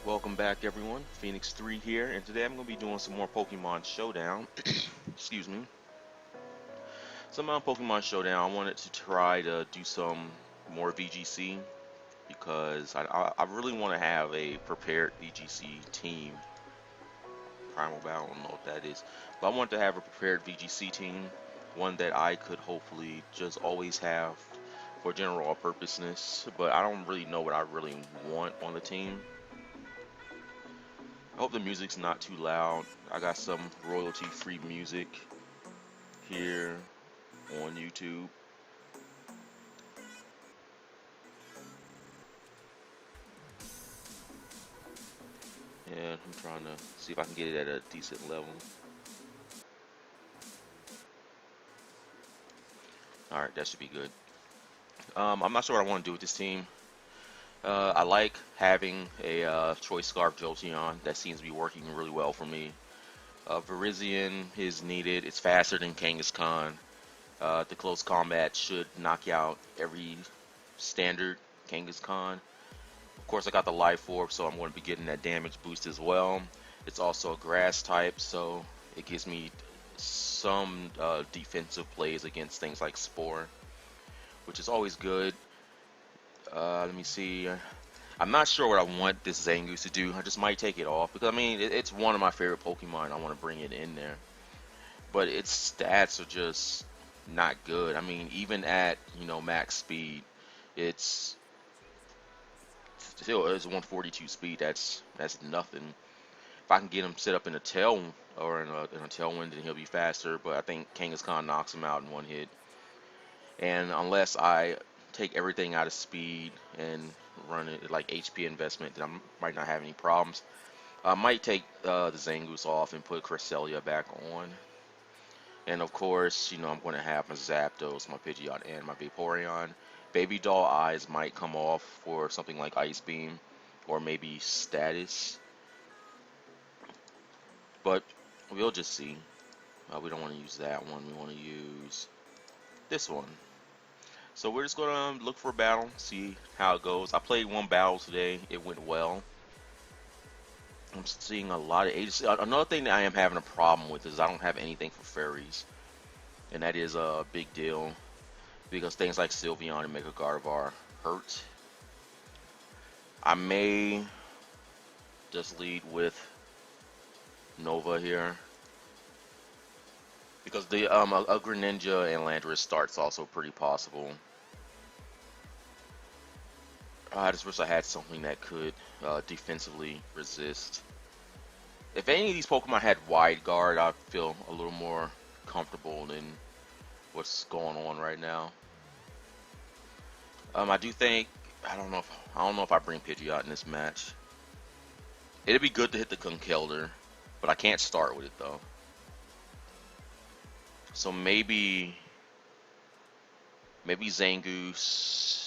Welcome back everyone, Phoenix 3 here, and today I'm going to be doing some more Pokemon Showdown. Excuse me. Some more Pokemon Showdown. I wanted to try to do some more VGC because I really want to have a prepared VGC team. Primal Battle, I don't know what that is. But I want to have a prepared VGC team. One that I could hopefully just always have for general purposeness. But I don't really know what I really want on the team. I hope the music's not too loud. I got some royalty-free music here on YouTube. And I'm trying to see if I can get it at a decent level. Alright, that should be good. I'm not sure what I want to do with this team. I like having a Choice Scarf Jolteon. That seems to be working really well for me. Virizion is needed. It's faster than Kangaskhan. The close combat should knock out every standard Kangaskhan. Of course, I got the Life Orb, so I'm going to be getting that damage boost as well. It's also a grass type, so it gives me some defensive plays against things like Spore, which is always good. Let me see. I'm not sure what I want this Zangoose to do. I just might take it off because I mean it's one of my favorite Pokemon. I want to bring it in there, but its stats are just not good. I mean, even at max speed, it's still it's 142 speed. That's nothing. If I can get him set up in a tail or in a tailwind, then he'll be faster. But I think Kangaskhan knocks him out in one hit. And unless I take everything out of speed and run it like HP investment, then I might not have any problems. I might take the Zangoose off and put Cresselia back on. And of course, I'm going to have my Zapdos, my Pidgeot, and my Vaporeon. Baby Doll Eyes might come off for something like Ice Beam or maybe Status. But we'll just see. We don't want to use that one. We want to use this one. So we're just going to look for a battle, see how it goes. I played one battle today. It went well. I'm seeing a lot of ages. Another thing that I am having a problem with is I don't have anything for fairies. And that is a big deal because things like Sylveon and Mega Gardevoir hurt. I may just lead with Nova here because the a Greninja and Landorus start's also pretty possible. I just wish I had something that could defensively resist. If any of these Pokemon had Wide Guard, I'd feel a little more comfortable than what's going on right now. I do think I don't know if I bring Pidgeot in this match. It'd be good to hit the Conkeldurr, but I can't start with it though. So maybe Zangoose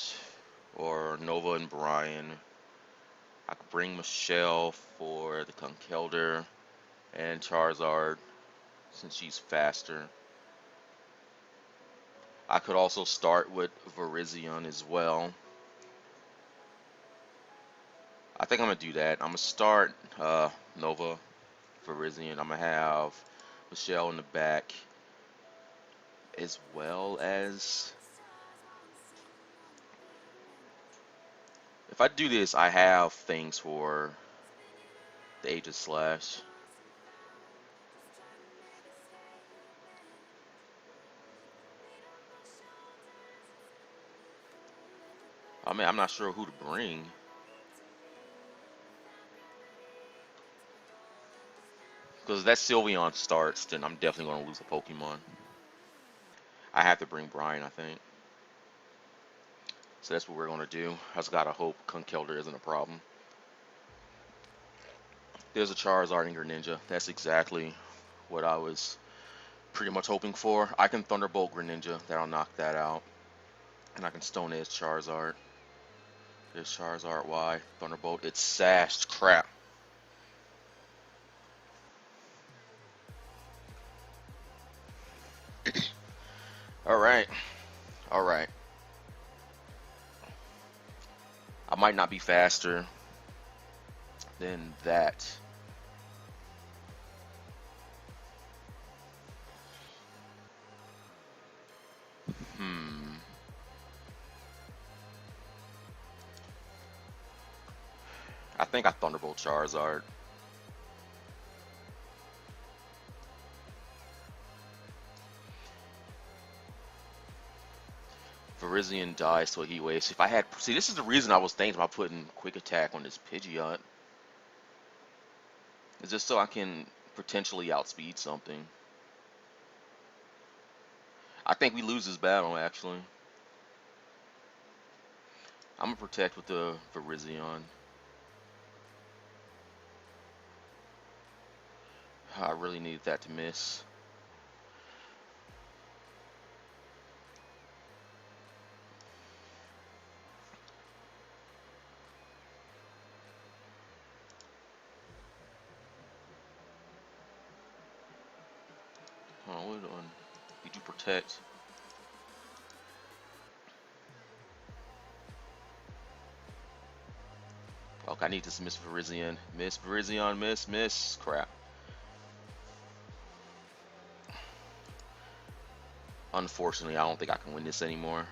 or Nova and Brian. I could bring Michelle for the Conkeldurr and Charizard since she's faster. I could also start with Virizion as well. I think I'm going to do that. I'm going to start Nova, Virizion. I'm going to have Michelle in the back as well as... If I do this, I have things for the Aegis Slash. I mean, I'm not sure who to bring. Because if that Sylveon starts, then I'm definitely going to lose a Pokemon. I have to bring Brian, I think. So that's what we're going to do. I just got to hope Conkeldurr isn't a problem. There's a Charizard and Greninja. That's exactly what I was pretty much hoping for. I can Thunderbolt Greninja. That'll knock that out. And I can Stone Edge Charizard. There's Charizard Y. Thunderbolt. It's sashed. Crap. Alright. Alright. I might not be faster Then that. Hmm. I think I Thunderbolt Charizard. Virizion dies to a Heat Wave. So if I had, see, this is the reason I was thinking about putting Quick Attack on this Pidgeot. It's just so I can potentially outspeed something. I think we lose this battle, actually. I'm gonna protect with the Virizion. I really needed that to miss. Oh, what are we doing? You do protect. Okay, I need this Miss Virizion. Miss Virizion, miss. Crap. Unfortunately, I don't think I can win this anymore.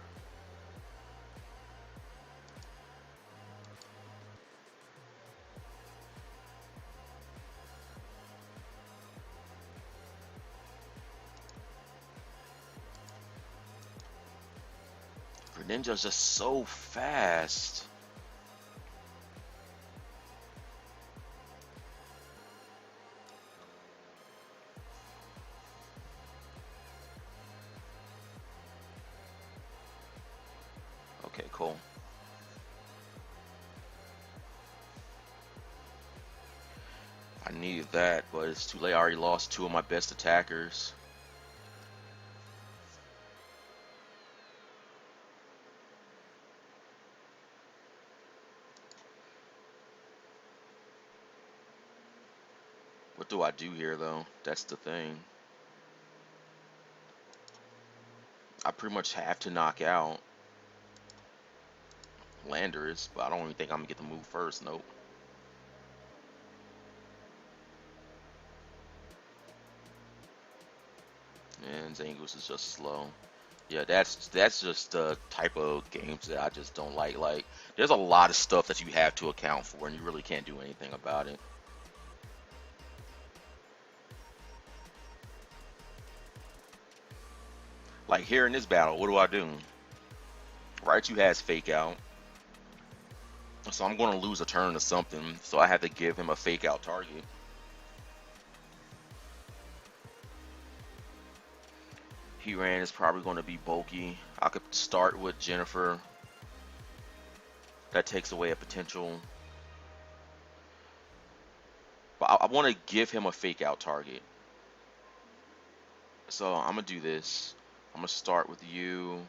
Greninja's just so fast. Okay, cool. I needed that, but it's too late. I already lost two of my best attackers. What do I do here, though? That's the thing. I pretty much have to knock out Landorus, but I don't even think I'm gonna get the move first. Nope. And Zangoose is just slow. Yeah, that's just the type of games that I just don't like. Like, there's a lot of stuff that you have to account for, and you really can't do anything about it. Like here in this battle, what do I do? Raichu has Fake Out, so I'm going to lose a turn to something. So I have to give him a Fake Out target. Heatran is probably going to be bulky. I could start with Jennifer. That takes away a potential. But I want to give him a Fake Out target. So I'm going to do this. I'm going to start with you.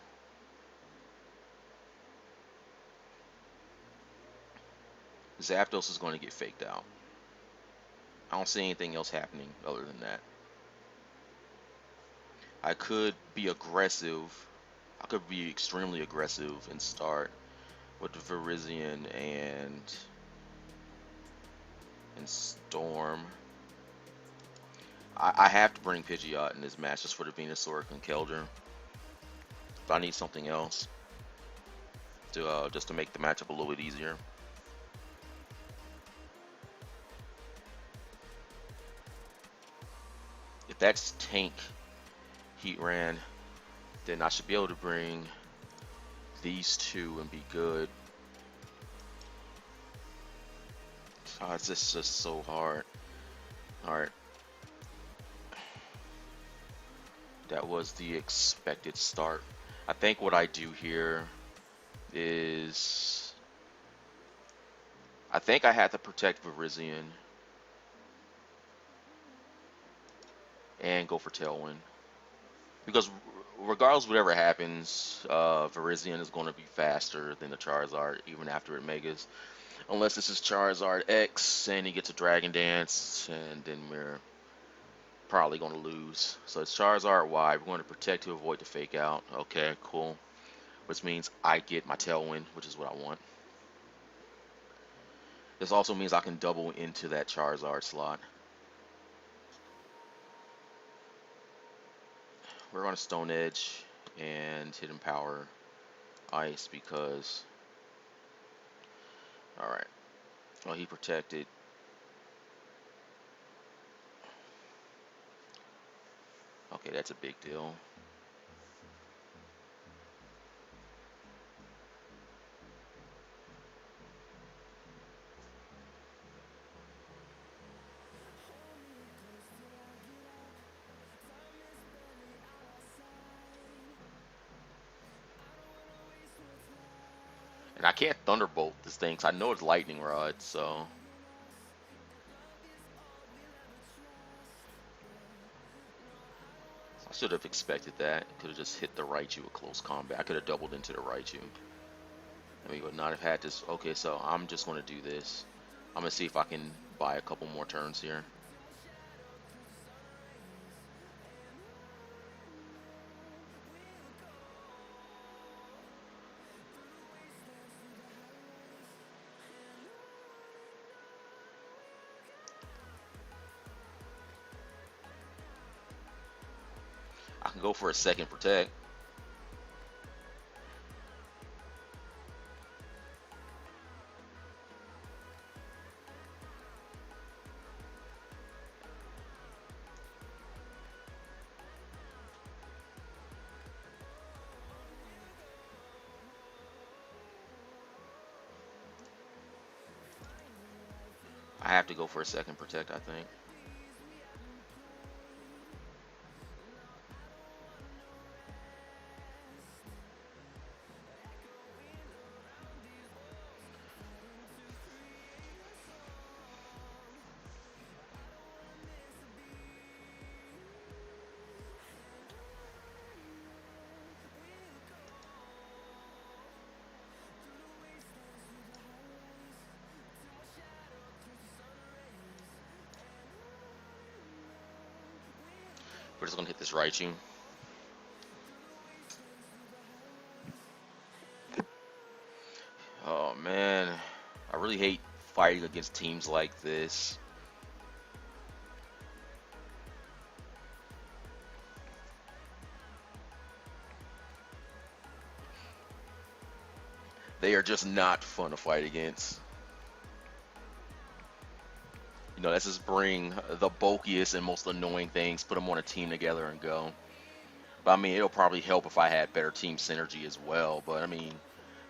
Zapdos is going to get faked out. I don't see anything else happening other than that. I could be aggressive. I could be extremely aggressive and start with the Virizion and Storm. I have to bring Pidgeot in this match just for the Venusaur and Keldra. But I need something else to just to make the matchup a little bit easier. If that's Tank Heatran, then I should be able to bring these two and be good. Oh, it's just so hard. Alright. That was the expected start. I think what I do here is I think I have to protect Virizion and go for Tailwind. Because regardless of whatever happens, Virizion is going to be faster than the Charizard even after it Megas. Unless this is Charizard X and he gets a Dragon Dance, and then we're probably going to lose. So it's Charizard Y. We're going to protect to avoid the Fake Out. Okay, cool. Which means I get my Tailwind, which is what I want. This also means I can double into that Charizard slot. We're going to Stone Edge and Hidden Power Ice because... Alright. Well, he protected. Okay, that's a big deal. And I can't Thunderbolt this thing because I know it's Lightning Rod, so... I should have expected that. Could have just hit the Raichu with close combat. I could have doubled into the Raichu. And we would not have had this. Okay, so I'm just going to do this. I'm going to see if I can buy a couple more turns here. I can go for a second protect. I have to go for a second protect, I think. We're just going to hit this Raichu. Oh, man. I really hate fighting against teams like this. They are just not fun to fight against. You know, let's just bring the bulkiest and most annoying things, put them on a team together and go. But I mean, it'll probably help if I had better team synergy as well. But I mean,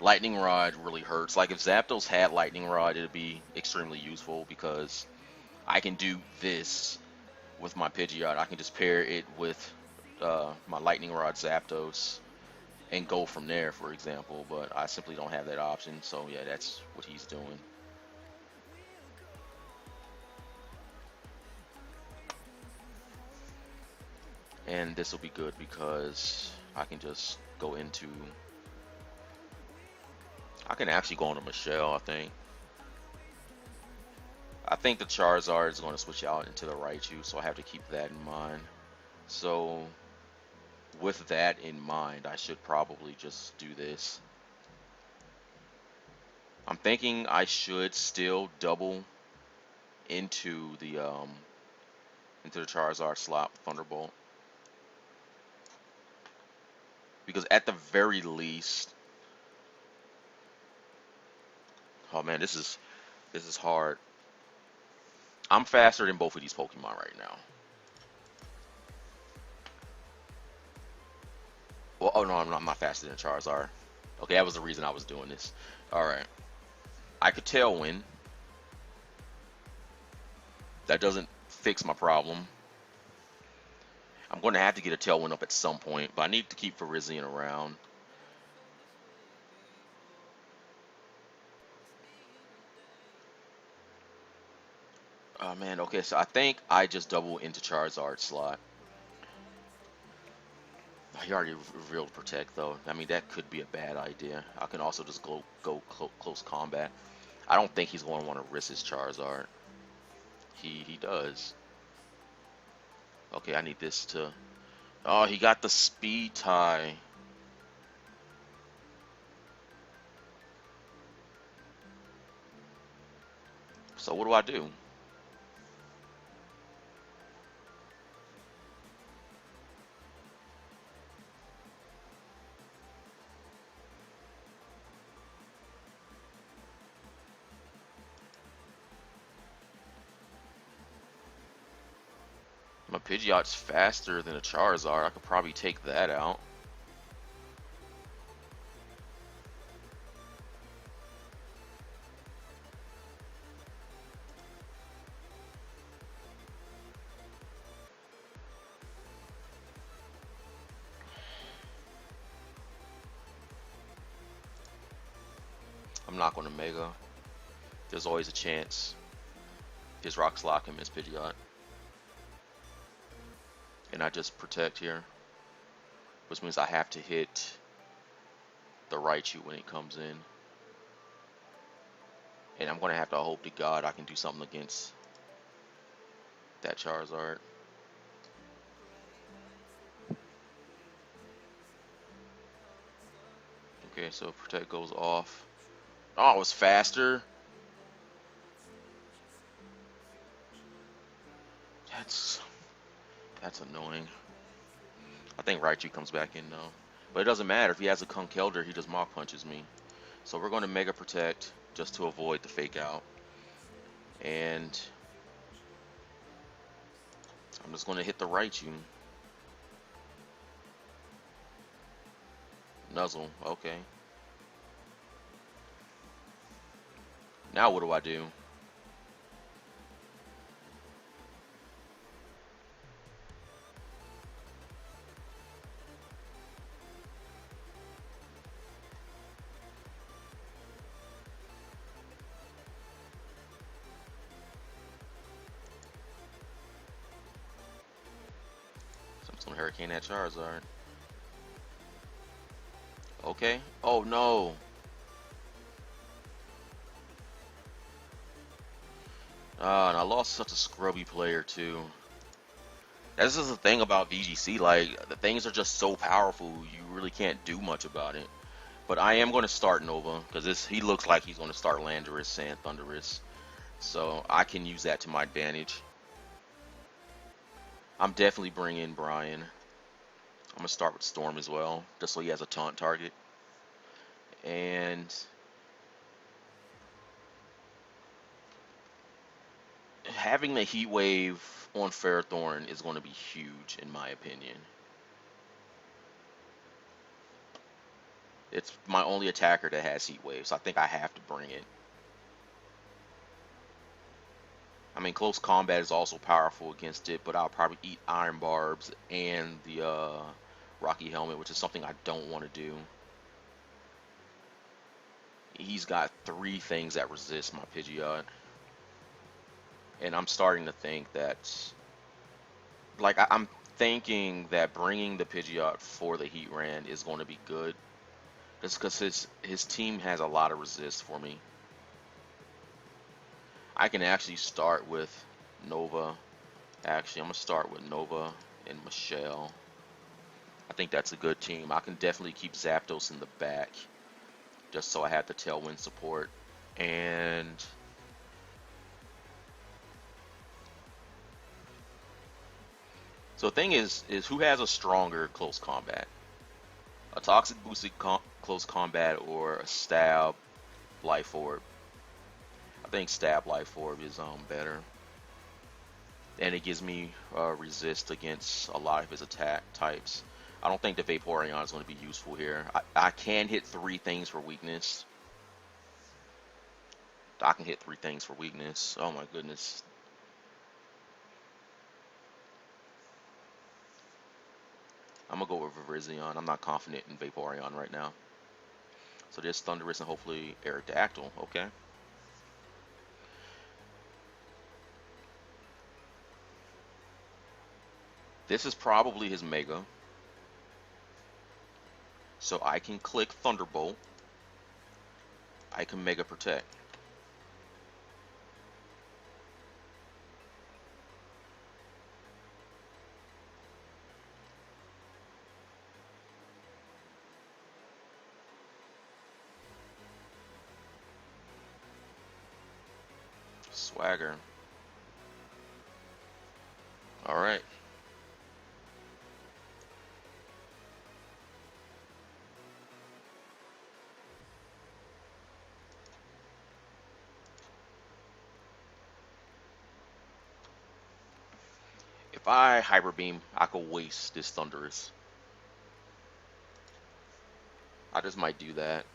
Lightning Rod really hurts. Like if Zapdos had Lightning Rod, it'd be extremely useful because I can do this with my Pidgeot. I can just pair it with my Lightning Rod Zapdos and go from there, for example. But I simply don't have that option. So yeah, that's what he's doing. And this will be good because I can just go into... I can actually go into Michelle, I think. I think the Charizard is going to switch out into the Raichu, so I have to keep that in mind. So, with that in mind, I should probably just do this. I'm thinking I should still double into the Charizard slot with Thunderbolt. Because at the very least... Oh man, this is hard. I'm faster than both of these Pokemon right now. Well, oh no, I'm not faster than Charizard. Okay, that was the reason I was doing this. Alright. I could Tailwind. That doesn't fix my problem. I'm going to have to get a Tailwind up at some point, but I need to keep Virizion around. Oh man, okay, so I think I just double into Charizard slot. He already revealed Protect though. I mean, that could be a bad idea. I can also just go close combat. I don't think he's going to want to risk his Charizard. He does. Okay, I need this to... Oh, he got the speed tie. So what do I do? My Pidgeot's faster than a Charizard. I could probably take that out. I'm not going to Mega. There's always a chance his Rock's Lock and miss Pidgeot. And I just protect here, which means I have to hit the Raichu when it comes in. And I'm going to have to hope to God I can do something against that Charizard. Okay, so protect goes off. Oh, it's faster. That's annoying. I think Raichu comes back in though. But it doesn't matter. If he has a Conkeldurr, he just Mach Punches me. So we're going to Mega Protect just to avoid the fake out. And I'm just going to hit the Raichu. Nuzzle. Okay. Now what do I do? So I'm just going to Hurricane that Charizard. Okay. Oh no. And I lost such a scrubby player too. This is the thing about VGC, like the things are just so powerful, you really can't do much about it. But I am going to start Nova because he looks like he's going to start Landorus and Thundurus, so I can use that to my advantage. I'm definitely bringing Brian. I'm going to start with Storm as well, just so he has a taunt target. And having the Heat Wave on Ferrothorn is going to be huge in my opinion. It's my only attacker that has Heat Wave, so I think I have to bring it. I mean, close combat is also powerful against it, but I'll probably eat Iron Barbs and the Rocky Helmet, which is something I don't want to do. He's got 3 things that resist my Pidgeot. And I'm starting to think that, like, I'm thinking that bringing the Pidgeot for the Heatran is going to be good. Just because his team has a lot of resist for me. I can actually start with Nova. Actually, I'm going to start with Nova and Michelle. I think that's a good team. I can definitely keep Zapdos in the back, just so I have the Tailwind support. And so the thing is who has a stronger close combat? A Toxic boosted close combat or a Stab Life Orb? I think Stab Life Orb is better. And it gives me resist against a lot of his attack types. I don't think the Vaporeon is going to be useful here. I can hit 3 things for weakness. I can hit 3 things for weakness. Oh my goodness. I'm going to go with Virizion. I'm not confident in Vaporeon right now. So there's Thundurus and hopefully Aerodactyl. Okay. This is probably his Mega. So I can click Thunderbolt. I can Mega Protect. Swagger. All right. If I Hyper Beam, I could waste this Thunderous. I just might do that.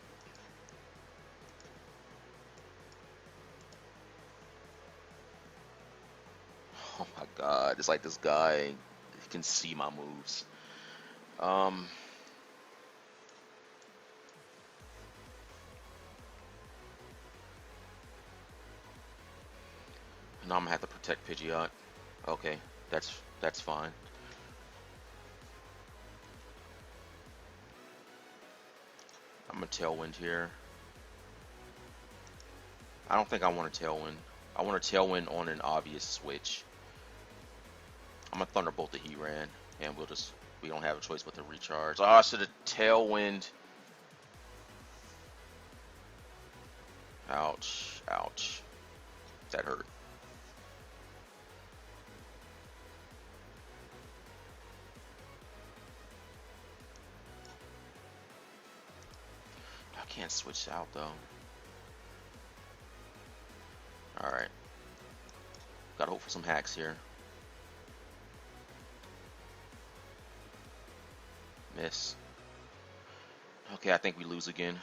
Oh my god, it's like this guy can see my moves. Um, now I'm gonna have to protect Pidgeot. Okay, that's fine. I'm gonna Tailwind here. I don't think I want a Tailwind. I want a Tailwind on an obvious switch. I'm gonna Thunderbolt the Heatran, and we don't have a choice but to recharge. Oh, I should have Tailwind. Ouch, ouch. That hurt. I can't switch out though. Alright. Gotta hope for some hacks here. Miss. Okay, I think we lose again.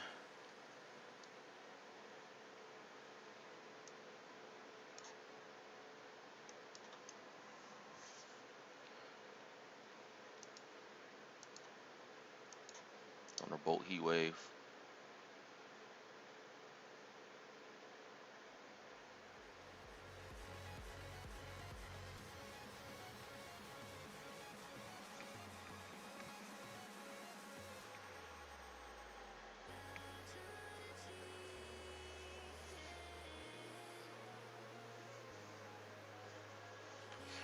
Thunderbolt Heat Wave.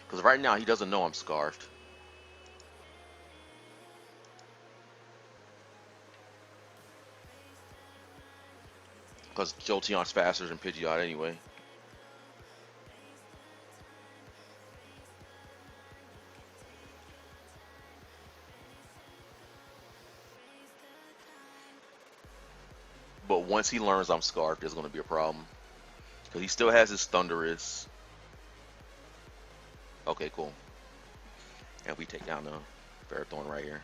Because right now he doesn't know I'm Scarfed. Because Jolteon's faster than Pidgeot anyway. But once he learns I'm Scarfed, there's going to be a problem. Because he still has his Thunderous. Okay, cool. And we take down the Ferrothorn right here.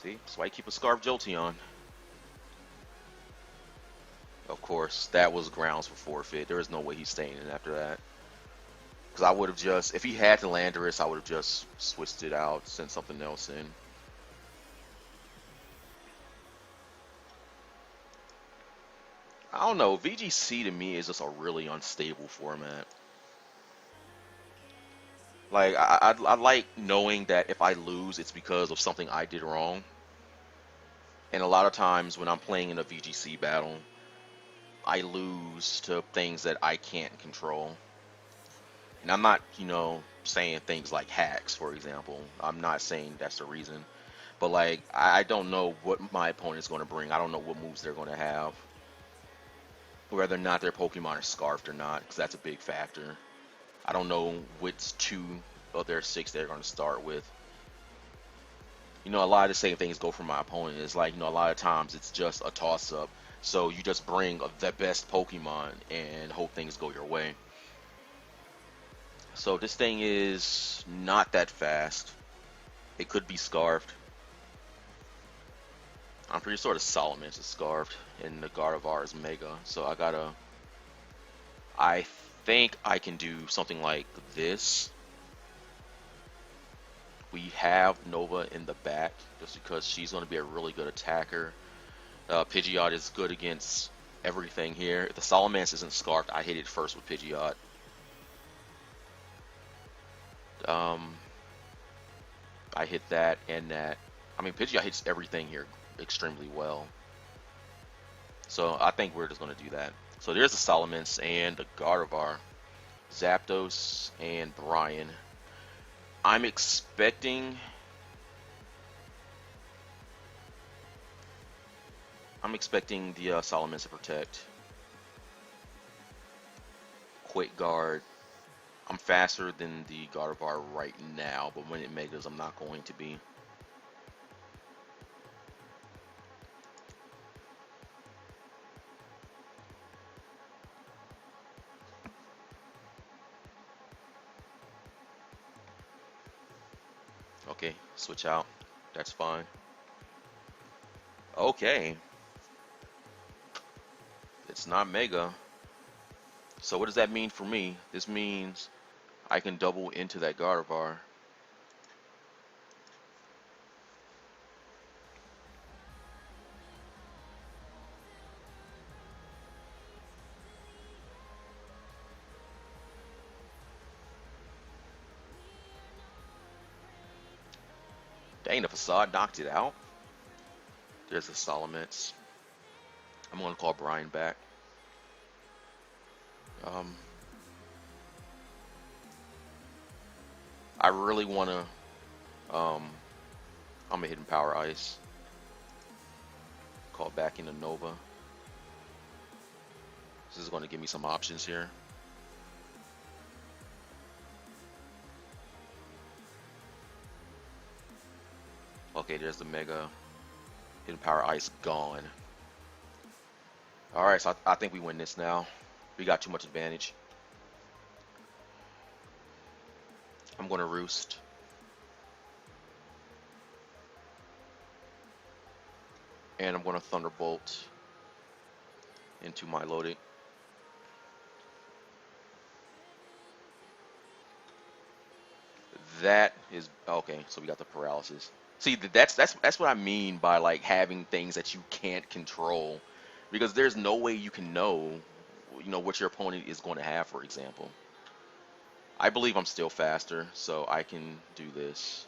See? That's why you keep a Scarf Jolteon. Of course, that was grounds for forfeit. There is no way he's staying in after that. Because I would have just, if he had the Landorus, I would have just switched it out, sent something else in. I don't know. VGC to me is just a really unstable format. Like, I like knowing that if I lose, it's because of something I did wrong. And a lot of times when I'm playing in a VGC battle, I lose to things that I can't control. And I'm not, saying things like hacks, for example. I'm not saying that's the reason. But, like, I don't know what my opponent's going to bring. I don't know what moves they're going to have. Whether or not their Pokemon are Scarfed or not, because that's a big factor. I don't know which 2 of their 6 they're going to start with. A lot of the same things go for my opponent. It's like, a lot of times it's just a toss-up. So you just bring the best Pokemon and hope things go your way. So this thing is not that fast. It could be Scarfed. I'm pretty sure the Salamence is Scarfed and the Gardevoir is Mega. So I think I can do something like this. We have Nova in the back just because she's going to be a really good attacker. Pidgeot is good against everything here. If the Salamence isn't Scarfed, I hit it first with Pidgeot. I hit that and that. I mean, Pidgeot hits everything here extremely well. So I think we're just going to do that. So there's the Salamence and the Gardevoir. Zapdos and Brian. I'm expecting the Salamence to protect. quick guard. I'm faster than the Gardevoir right now, but when it megas, I'm not going to be. Okay, switch out. That's fine. Okay, it's not mega. So what does that mean for me? This means I can double into that Gardevoir. Dang, the facade knocked it out. There's the Solomets. I'm gonna call Brian back. Um, I really wanna. I'm a hidden power ice. Call back into Nova. This is gonna give me some options here. Okay, there's the Mega. Hidden power ice gone. All right, so I think we win this now. We got too much advantage. I'm gonna roost. And I'm gonna Thunderbolt into my loading. That is okay. So we got the paralysis. See, that's what I mean by like having things that you can't control, because there's no way you can know, what your opponent is going to have. For example, I believe I'm still faster, so I can do this.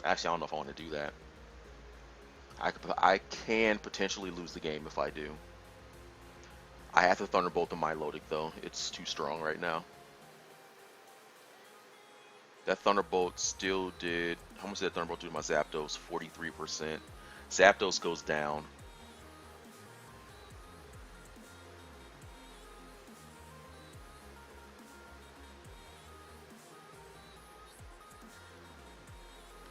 Actually, I don't know if I want to do that. I can potentially lose the game if I do. I have to Thunderbolt the Milotic though. It's too strong right now. That Thunderbolt still did. How much did that Thunderbolt do to my Zapdos? 43%. Zapdos goes down.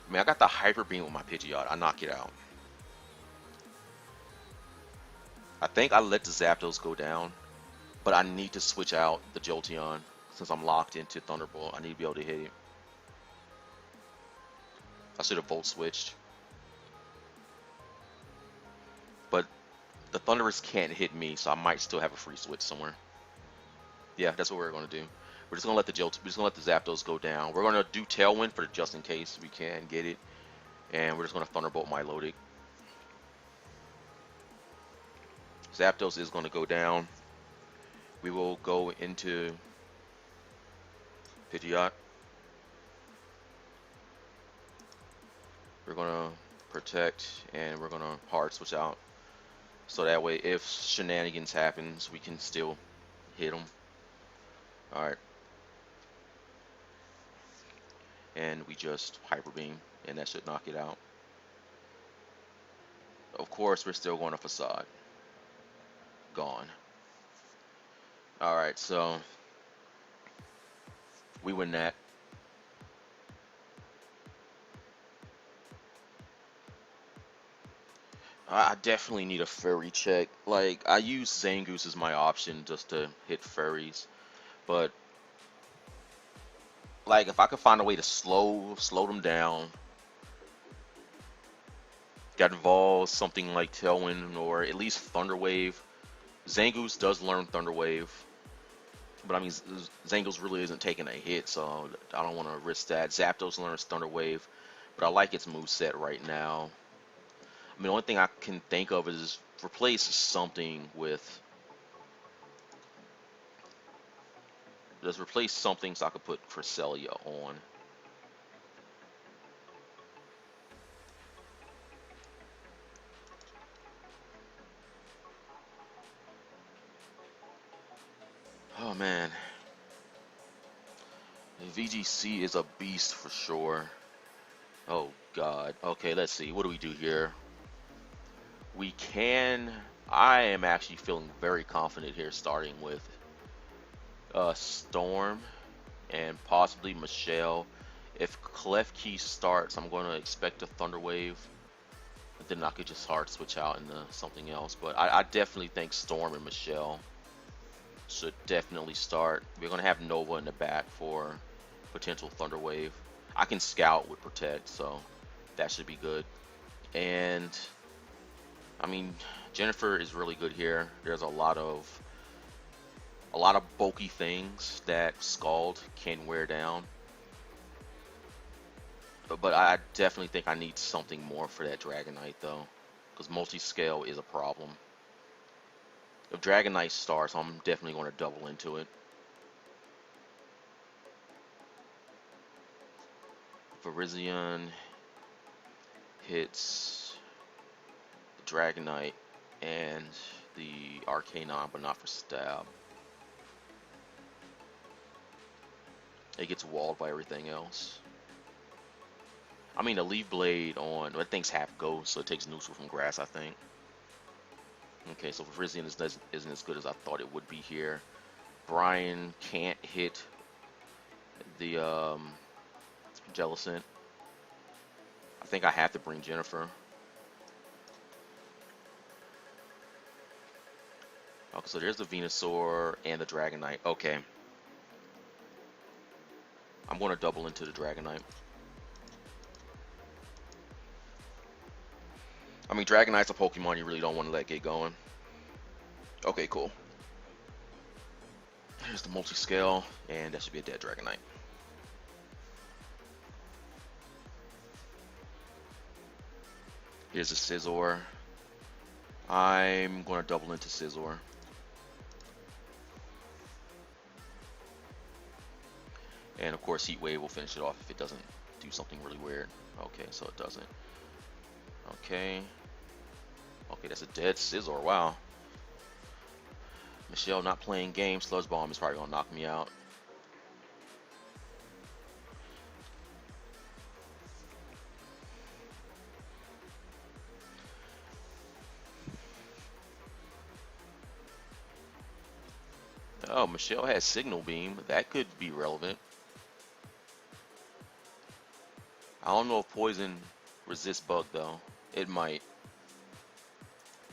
Man, I got the Hyper Beam with my Pidgeot. I knock it out. I think I let the Zapdos go down, but I need to switch out the Jolteon since I'm locked into Thunderbolt. I need to be able to hit it. I should have Volt switched. But the Thundurus can't hit me, so I might still have a free switch somewhere. Yeah, that's what we're gonna do. We're just gonna let the Zapdos go down. We're gonna do Tailwind for just in case we can get it, and we're just gonna Thunderbolt Milotic. Zapdos is gonna go down. We will go into Pidgeot. We're gonna protect, and we're gonna hard switch out, so that way if shenanigans happens, we can still hit them. All right. And we just Hyper Beam, and that should knock it out. Of course, we're still going to Facade. Gone. Alright, so we win that. I definitely need a fairy check. Like, I use Zangoose as my option just to hit fairies, but like if I could find a way to slow them down, that involves something like Tailwind or at least Thunder Wave. Zangoose does learn Thunder Wave, but I mean Zangoose really isn't taking a hit, so I don't want to risk that. Zapdos learns Thunder Wave, but I like its moveset right now. I mean, the only thing I can think of is replace something with. Just replace something so I could put Cresselia on. Oh man. VGC is a beast for sure. Oh god. Okay, let's see. What do we do here? We can I am actually feeling very confident here, starting with Storm and possibly Michelle. If Klefki starts, I'm going to expect a Thunder Wave. Then I could just hard switch out into something else. But I definitely think Storm and Michelle should definitely start. We're going to have Nova in the back for potential Thunder Wave. I can scout with Protect, so that should be good. And I mean, Jennifer is really good here. There's a lot of bulky things that Scald can wear down. But I definitely think I need something more for that Dragonite though, because multi-scale is a problem. If Dragonite starts, I'm definitely going to double into it. Virizion hits the Dragonite and the Arcanine, but not for stab. It gets walled by everything else. I mean, the Leaf Blade on, that thing's half ghost, so it takes neutral from grass, I think. Okay, so Virizion isn't as good as I thought it would be here. Brian can't hit the Jellicent. I think I have to bring Jennifer. Okay, so there's the Venusaur and the Dragonite. Okay. I'm going to double into the Dragonite. I mean, Dragonite's a Pokemon you really don't want to let get going. Okay, cool. Here's the multi-scale, and that should be a dead Dragonite. Here's a Scizor. I'm going to double into Scizor. And of course, Heat Wave will finish it off if it doesn't do something really weird. Okay, so it doesn't. Okay. Okay, that's a dead Scizor. Wow. Michelle not playing games. Sludge Bomb is probably going to knock me out. Oh, Michelle has Signal Beam. That could be relevant. I don't know if Poison resists Bug, though. It might.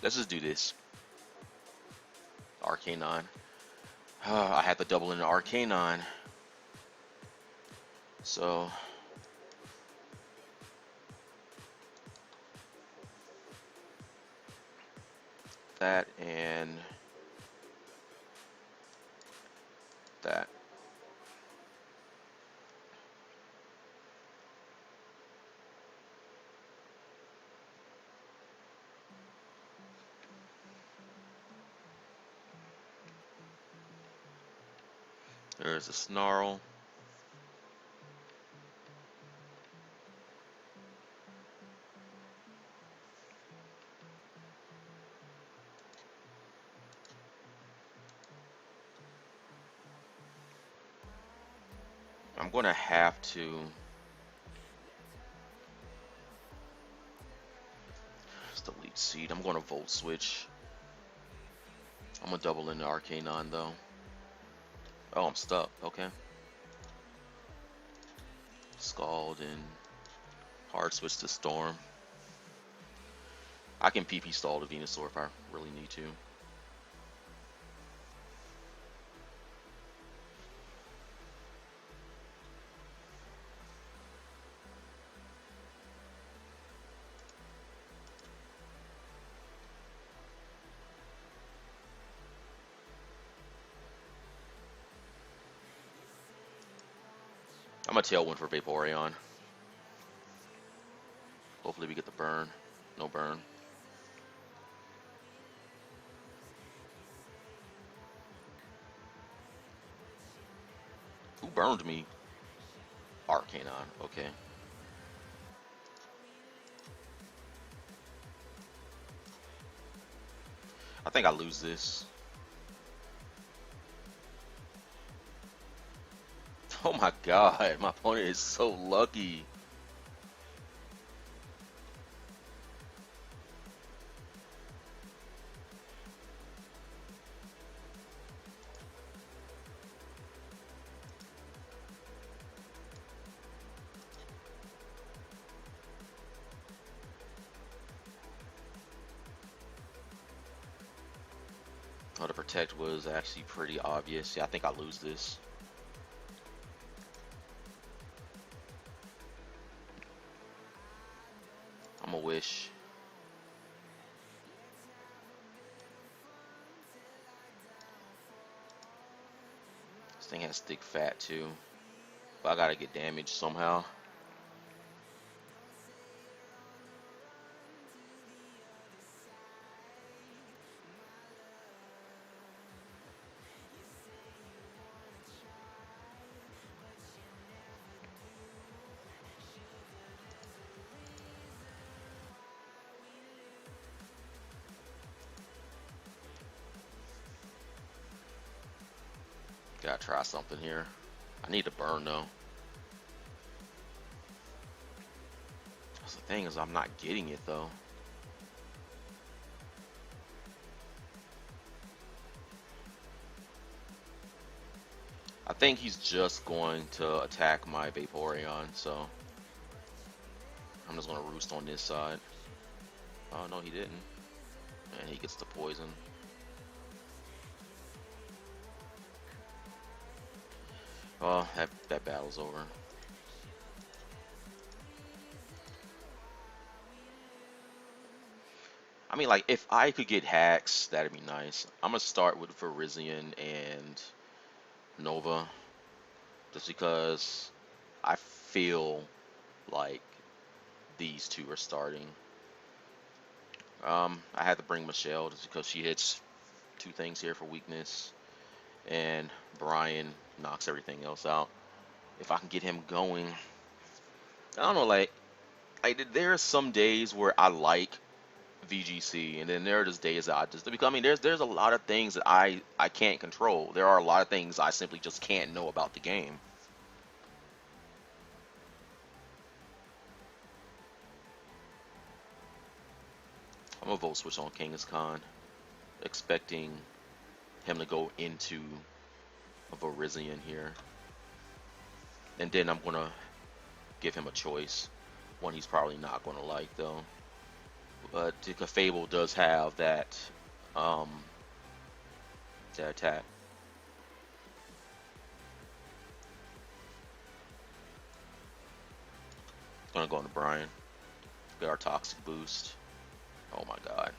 Let's just do this. Arcanine. I have to double into Arcanine. So that and that. There's a Snarl. I'm going to have to just delete Seed. I'm going to Volt Switch. I'm going to double into Arcanine, though. Oh, I'm stuck. Okay. Scald and hard switch to Storm. I can PP stall the Venusaur if I really need to. I'm a Tailwind for Vaporeon. Hopefully we get the burn. No burn. Who burned me? Arcanine. Okay. I think I lose this. Oh my god, my opponent is so lucky. Oh, the protect was actually pretty obvious. Yeah, I think I lose this. I'm gonna wish. This thing has thick fat too. But I gotta get damaged somehow. Gotta try something here. I need to burn though. That's the thing, is I'm not getting it though. I think he's just going to attack my Vaporeon, so I'm just gonna roost on this side. Oh no, he didn't. And he gets the poison. Oh, that battle's over. I mean, like, if I could get hacks, that'd be nice. I'm gonna start with Virizion and Nova, just because I feel like these two are starting. I had to bring Michelle just because she hits two things here for weakness, and Brian knocks everything else out. If I can get him going, I don't know, like there are some days where I like VGC, and then there are just days that I just because I mean there's a lot of things that I can't control. There are a lot of things I simply just can't know about the game. I'm gonna vote switch on Kangaskhan, expecting him to go into a Virizion here, and then I'm gonna give him a choice, one he's probably not gonna like though. But Fable does have um, that attack. Gonna go into Brian. Get our toxic boost. Oh my god.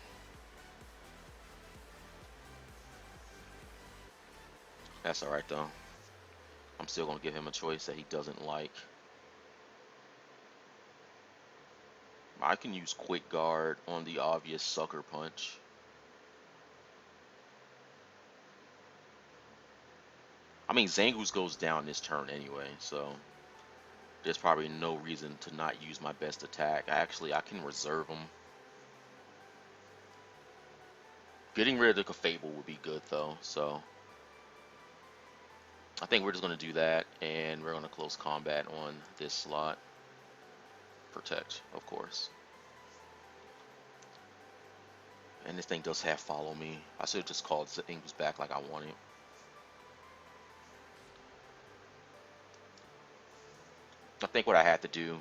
That's alright though. I'm still gonna give him a choice that he doesn't like. I can use quick guard on the obvious sucker punch. I mean, Zangoose goes down this turn anyway, so there's probably no reason to not use my best attack. I can reserve him. Getting rid of the Cafable would be good though, so I think we're just gonna do that, and we're gonna close combat on this slot. Protect, of course. And this thing does have follow me. I should have just called Zangoose back like I wanted. I think what I had to do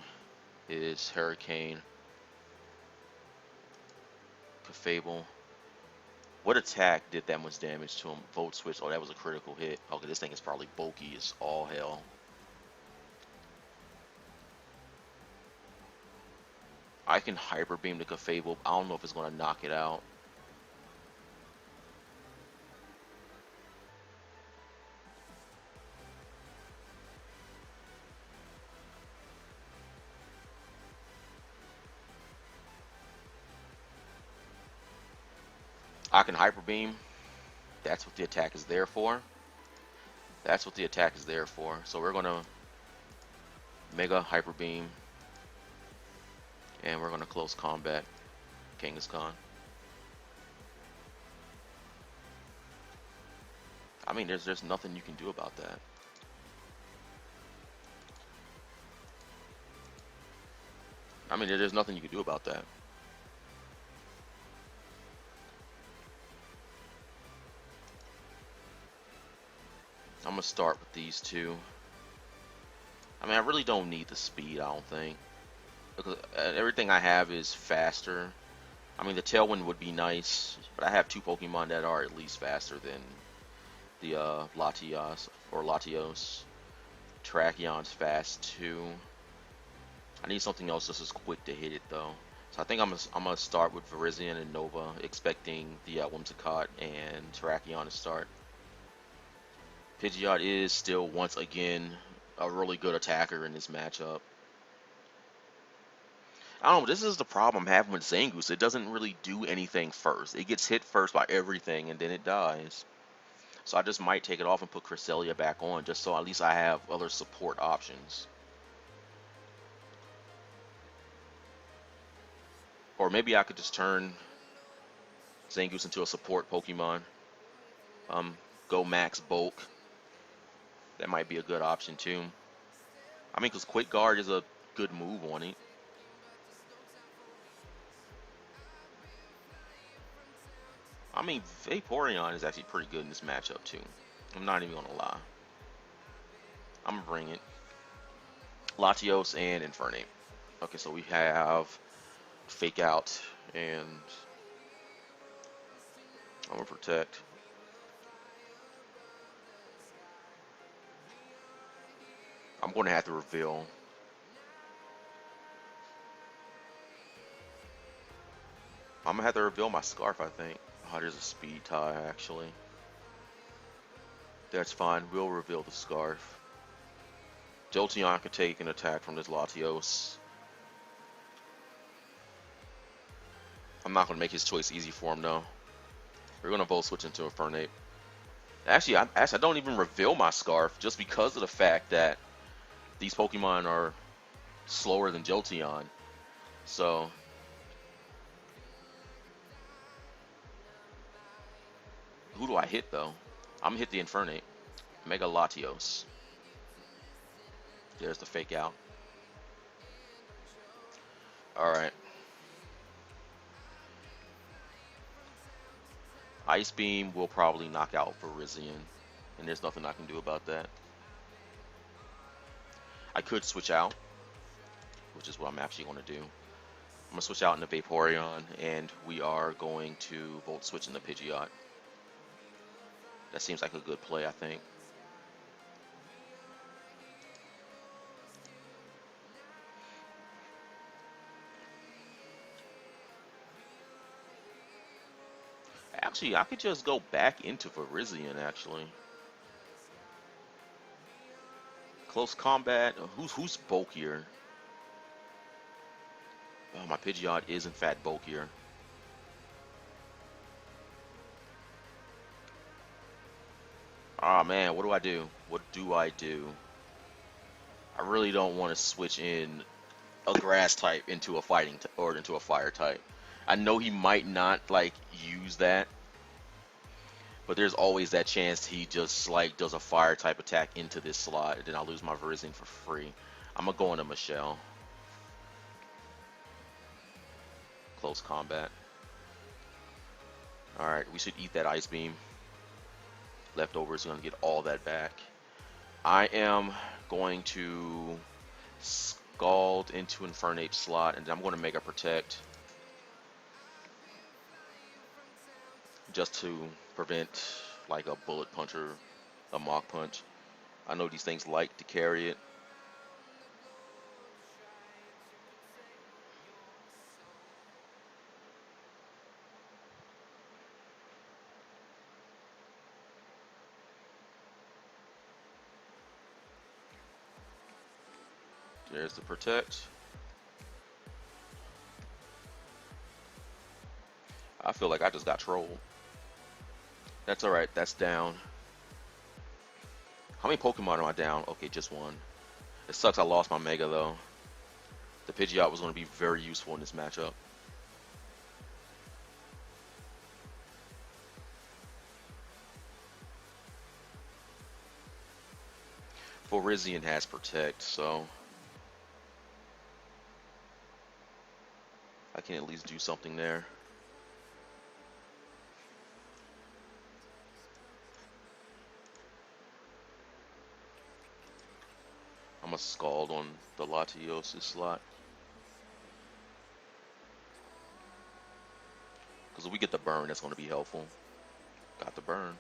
is Hurricane, Cafable. What attack did that much damage to him? Volt switch. Oh, that was a critical hit. Okay, this thing is probably bulky as all hell. I can Hyper Beam the Cafable. I don't know if it's going to knock it out. I can Hyper Beam. That's what the attack is there for. That's what the attack is there for. So we're going to Mega Hyper Beam. And we're going to close combat Kangaskhan. I mean, there's nothing you can do about that. I mean, there's nothing you can do about that. I'm going to start with these two. I mean, I really don't need the speed, I don't think. Because everything I have is faster. I mean, the Tailwind would be nice, but I have two Pokemon that are at least faster than the Latios. Terrakyon's fast too. I need something else just as quick to hit it though. So I think I'm gonna start with Virizion and Nova, expecting the Whimsicott and Terrakion to start. Pidgeot is still once again a really good attacker in this matchup. I don't know, this is the problem I'm having with Zangoose. It doesn't really do anything first. It gets hit first by everything and then it dies. So I just might take it off and put Cresselia back on just so at least I have other support options. Or maybe I could just turn Zangoose into a support Pokemon. Go max bulk. That might be a good option too. I mean, because Quick Guard is a good move on it. I mean, Vaporeon is actually pretty good in this matchup too. I'm not even gonna lie. I'm gonna bring it. Latios and Infernape. Okay, so we have Fake Out and I'm gonna protect. I'm gonna have to reveal. I'm gonna have to reveal my Scarf, I think. Oh, there's a speed tie actually. That's fine. We'll reveal the Scarf. Jolteon can take an attack from this Latios. I'm not gonna make his choice easy for him though. We're gonna both switch into Infernape. Actually, I don't even reveal my Scarf just because of the fact that these Pokemon are slower than Jolteon. So who do I hit though? I'm gonna hit the Infernape. Mega Latios. There's the Fake Out. Alright. Ice Beam will probably knock out Virizion. And there's nothing I can do about that. I could switch out, which is what I'm actually going to do. I'm going to switch out into Vaporeon, and we are going to Volt Switch into Pidgeot. That seems like a good play, I think. Actually, I could just go back into Virizion, actually. Close combat. Who's bulkier? Oh, my Pidgeot is in fact bulkier. Ah, man, what do I do? What do I do? I really don't want to switch in a grass type into a fighting or into a fire type. I know he might not like use that, but there's always that chance he just like does a fire type attack into this slot, and then I'll lose my Virizion for free. I'm gonna go into Michelle. Close combat. Alright, we should eat that Ice Beam. Leftovers gonna get all that back. I am going to Scald into Infernape slot, and then I'm going to Mega Protect. Just to prevent like a Bullet Punch or a Mach Punch. I know these things like to carry it. There's the Protect. I feel like I just got trolled. That's alright, that's down. How many Pokemon am I down? Okay, just one. It sucks I lost my Mega though. The Pidgeot was going to be very useful in this matchup. Virizion has Protect, so I can at least do something there. I'm a Scald on the Latios slot. Because if we get the burn, that's going to be helpful. Got the burn.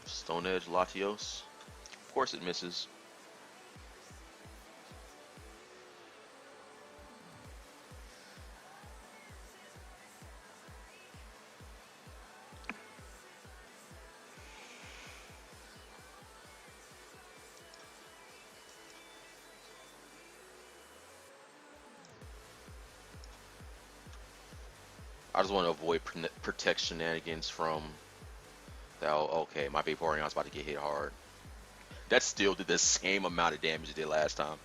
Stone Edge, Latios. Of course it misses. I just want to avoid protect shenanigans from that. Okay, my Vaporeon's about to get hit hard. That still did the same amount of damage it did last time.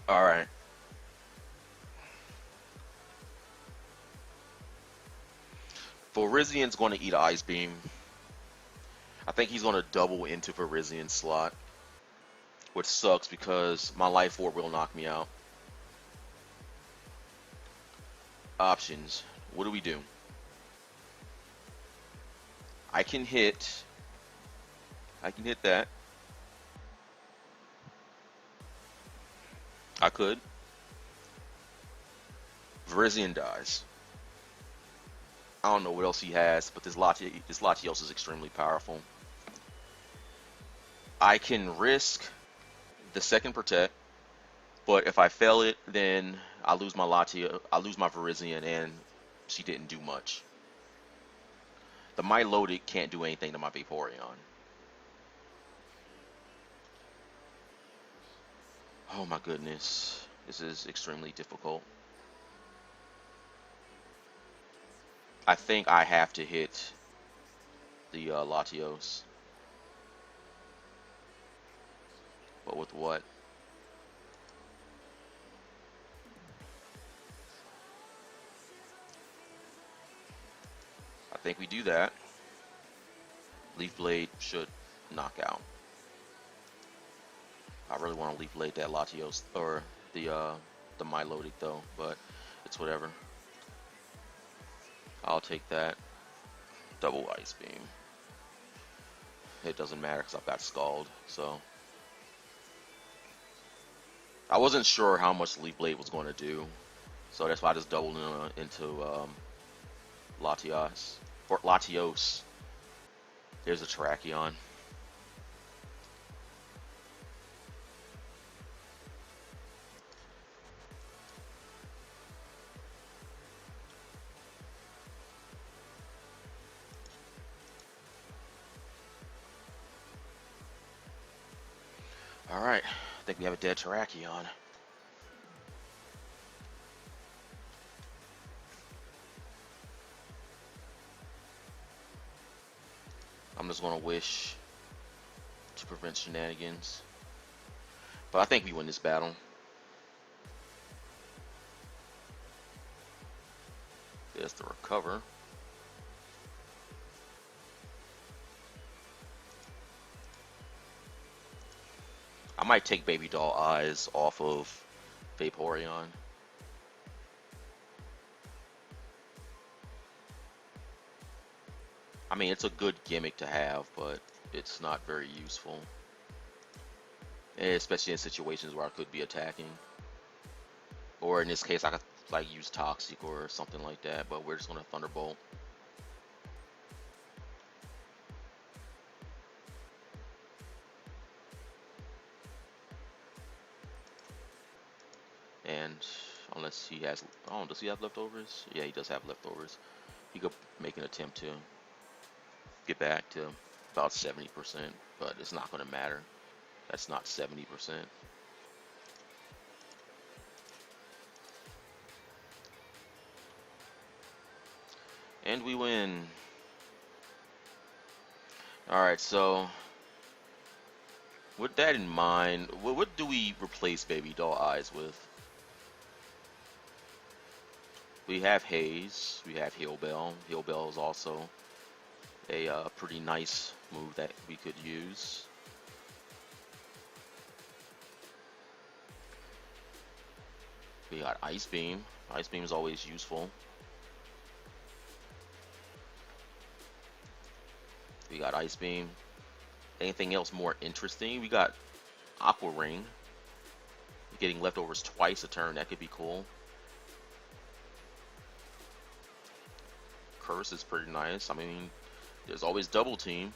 Alright. Virizian's going to eat Ice Beam. I think he's going to double into Virizian's slot. Which sucks because my Life Orb will knock me out. Options. What do we do? I can hit that. I could. Virizian dies. I don't know what else he has, but this Latios is extremely powerful. I can risk the second protect, but if I fail it, then I lose my Virizian, and she didn't do much. The Milotic can't do anything to my Vaporeon. Oh my goodness. This is extremely difficult. I think I have to hit the Latios. But with what? I think we do that. Leaf Blade should knock out. I really want to Leaf Blade that Latios or the Milotic though, but it's whatever. I'll take that. Double Ice Beam. It doesn't matter because I've got Scald, so. I wasn't sure how much Leaf Blade was going to do, so that's why I just doubled into Latios. Or Latios. There's a Terrakion. Alright, I think we have a dead Terrakion. I'm just going to wish to prevent shenanigans. But I think we win this battle. There's the recover. I might take Baby Doll Eyes off of Vaporeon. I mean, it's a good gimmick to have, but it's not very useful. Especially in situations where I could be attacking. Or in this case, I could like use Toxic or something like that, but we're just going to Thunderbolt. And unless he has, oh, does he have leftovers? Yeah, he does have leftovers. He could make an attempt to get back to about 70%, but it's not going to matter. That's not 70%. And we win. Alright, so with that in mind, what do we replace Baby Doll Eyes with? We have Haze, we have Heal Bell. Heal Bell is also a pretty nice move that we could use. We got Ice Beam. Ice Beam is always useful. We got Ice Beam. Anything else more interesting? We got Aqua Ring. Getting leftovers twice a turn. That could be cool. Curse is pretty nice. I mean, there's always double team.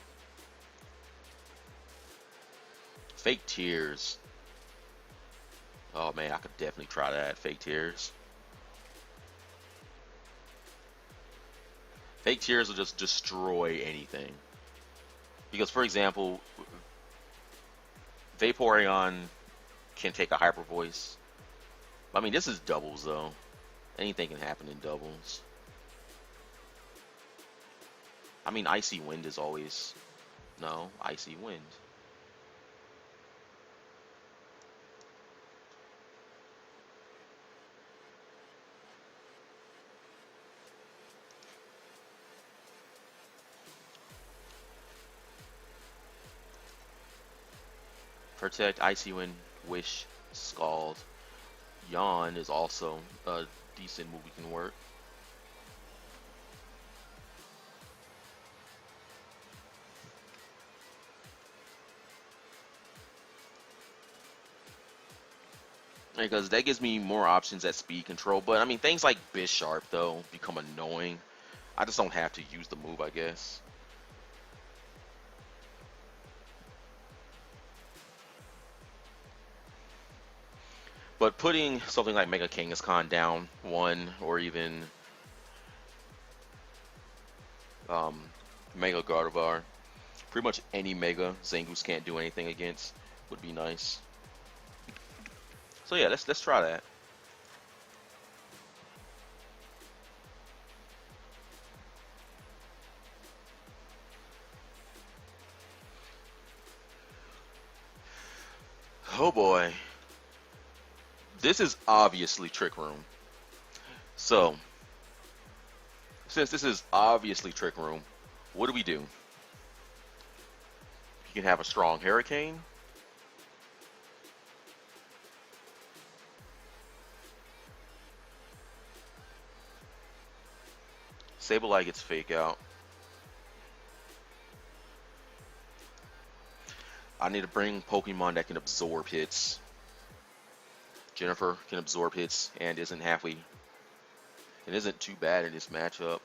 Fake Tears. Oh man, I could definitely try that. Fake Tears. Fake Tears will just destroy anything. Because, for example, Vaporeon can take a Hyper Voice. I mean, this is doubles, though. Anything can happen in doubles. I mean, Icy Wind is always... No, Icy Wind. Protect, Icy Wind, Wish, Scald. Yawn is also a decent move we can work. Because that gives me more options at speed control. But I mean, things like Bisharp, though, become annoying. I just don't have to use the move, I guess. But putting something like Mega Kangaskhan down one, or even Mega Gardevoir, pretty much any Mega Zangoose can't do anything against, would be nice. So yeah, let's try that. Oh boy. This is obviously Trick Room. So, since this is obviously Trick Room, what do we do? You can have a strong Hurricane. Sableye gets Fake Out. I need to bring Pokemon that can absorb hits. Jennifer can absorb hits and isn't halfway. It isn't too bad in this matchup.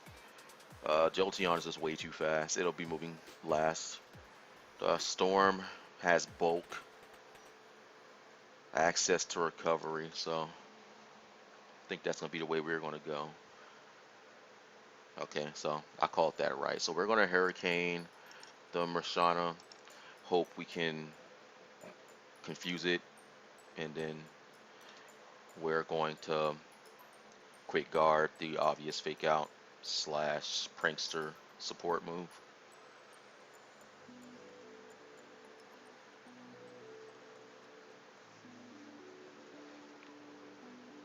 Jolteon is just way too fast. It'll be moving last. Storm has bulk, access to recovery, so I think that's going to be the way we're going to go. Okay, so I called that right. So we're going to Hurricane the Mershana. Hope we can confuse it, and then we're going to Quick Guard, the obvious Fake Out / Prankster support move.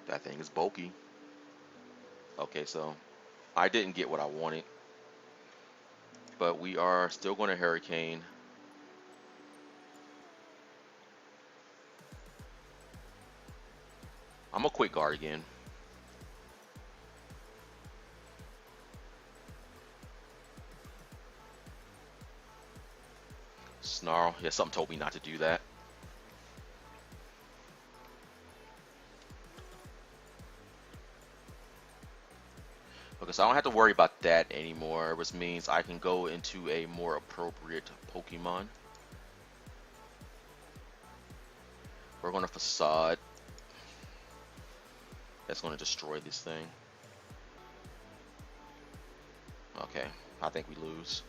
That thing is bulky. Okay, so I didn't get what I wanted, but we are still going to Hurricane. I'm a Quick Guard again. Snarl. Yeah, something told me not to do that. Okay, so I don't have to worry about that anymore, which means I can go into a more appropriate Pokemon. We're going to Facade. That's going to destroy this thing. Okay, I think we lose.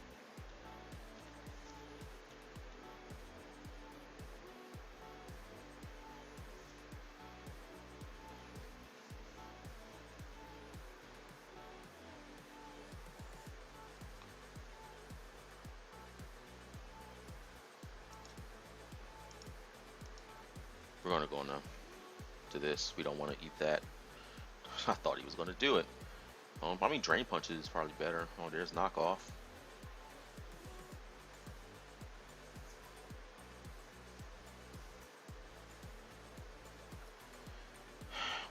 We're going to go now to this. We don't want to eat that. I thought he was going to do it. I mean, Drain Punch is probably better. Oh, there's Knockoff.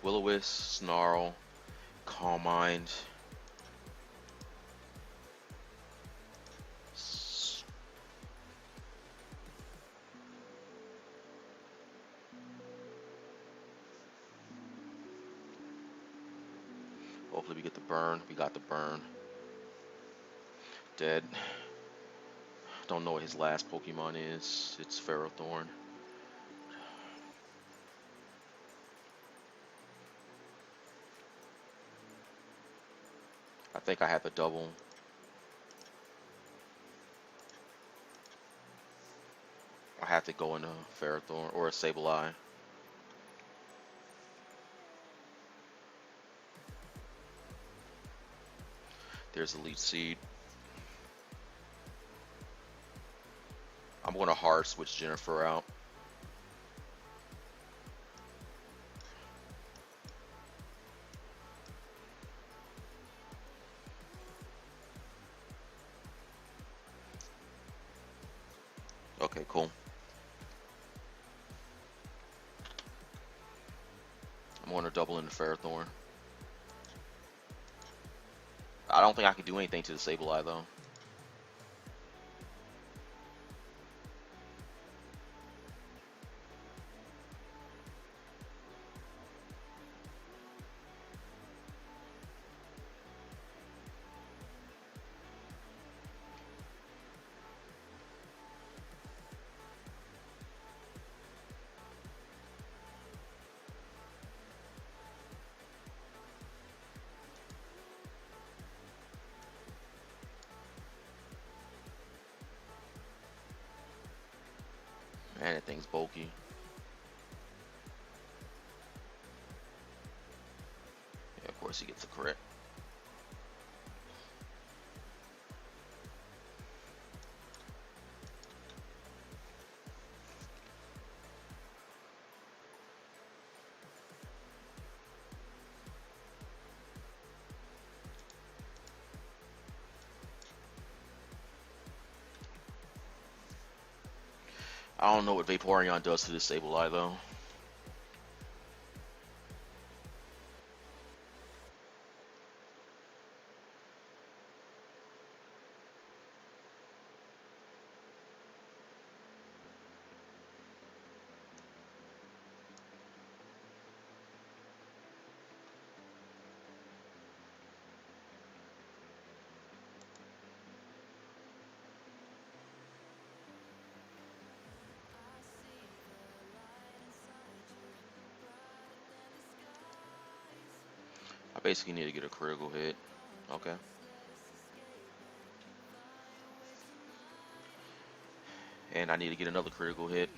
Will-O-Wisp, Snarl, Calm Mind. Hopefully we get the burn. We got the burn. Dead. Don't know what his last Pokemon is. It's Ferrothorn. I think I have to double. I have to go into Ferrothorn or a Sableye. There's a Leech Seed. I'm going to hard switch Jennifer out. Okay, cool. I'm going to double into Ferrothorn. I don't think I can do anything to the Sableye though. Man, that thing's bulky. Yeah, of course he gets a crit. I don't know what Vaporeon does to this Sableye though. I basically need to get a critical hit. Okay. And I need to get another critical hit.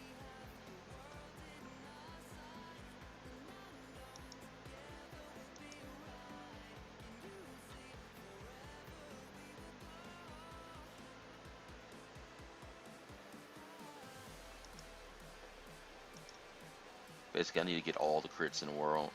Basically, I need to get all the crits in the world.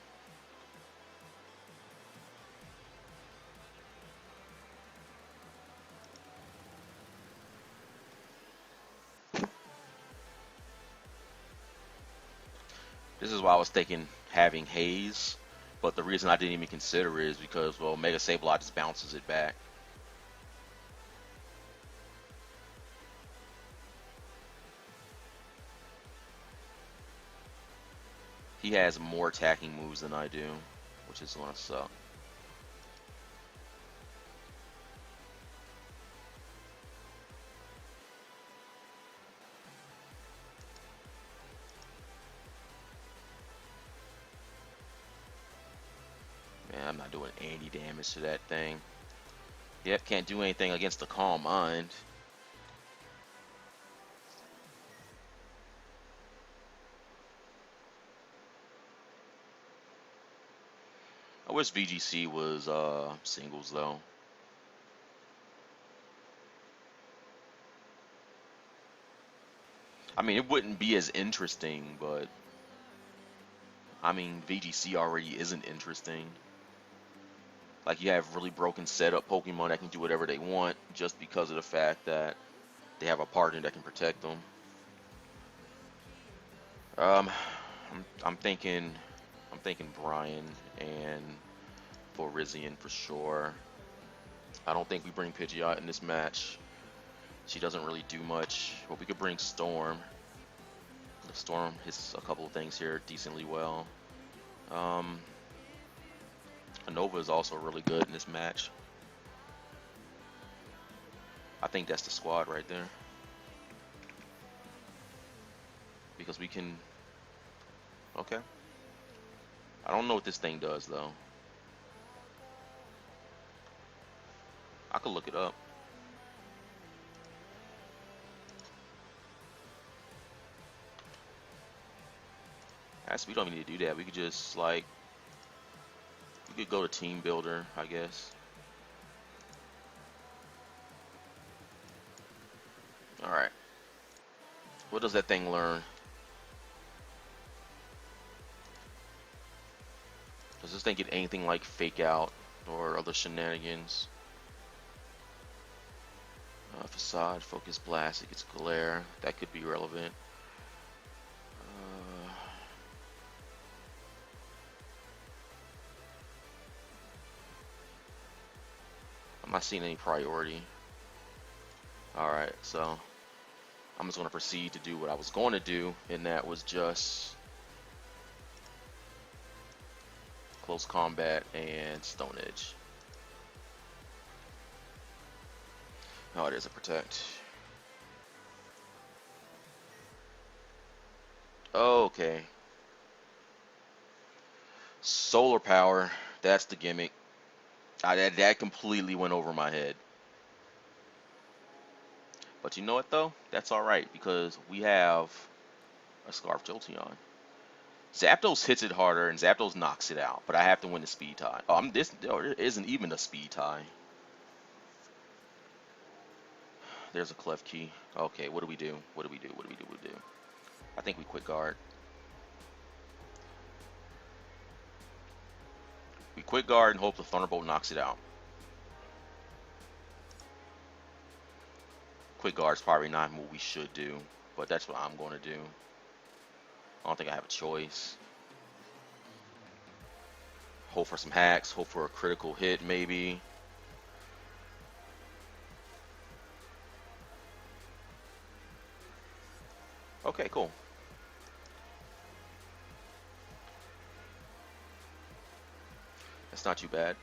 This is why I was thinking having Haze, but the reason I didn't even consider it is because, well, Mega Sableye just bounces it back. He has more attacking moves than I do, which is gonna suck. Man, I'm not doing any damage to that thing. Yep, can't do anything against the Calm Mind. I wish VGC was singles though. I mean, it wouldn't be as interesting, but I mean, VGC already isn't interesting. Like, you have really broken setup Pokemon that can do whatever they want just because of the fact that they have a partner that can protect them. I'm thinking I'm thinking Brian and Vorizion for sure. I don't think we bring Pidgeot in this match. She doesn't really do much, but we could bring Storm. Storm hits a couple of things here decently well. Anova is also really good in this match. I think that's the squad right there. Because we can... Okay. I don't know what this thing does, though. I could look it up. Actually, we don't even need to do that. We could just, like... We could go to Team Builder, I guess. Alright. What does that thing learn? Does this thing get anything like Fake Out or other shenanigans? Facade, Focus Blast, it gets Glare. That could be relevant. I'm not seeing any priority. Alright, so I'm just going to proceed to do what I was going to do, and that was just Close Combat and Stone Edge. Oh, it is a Protect. Okay. Solar Power, that's the gimmick. That completely went over my head. But you know what though? That's alright, because we have a Scarf Jolteon. Zapdos hits it harder and Zapdos knocks it out, but I have to win the speed tie. Oh, there isn't even a speed tie. There's a Clef Key. Okay, what do we do? What do we do? What do we do? What do we do? I think we Quick Guard. We Quick Guard and hope the Thunderbolt knocks it out. Quick Guard's probably not what we should do, but that's what I'm going to do. I don't think I have a choice. Hope for some hacks. Hope for a critical hit, maybe. Okay, cool. That's not too bad.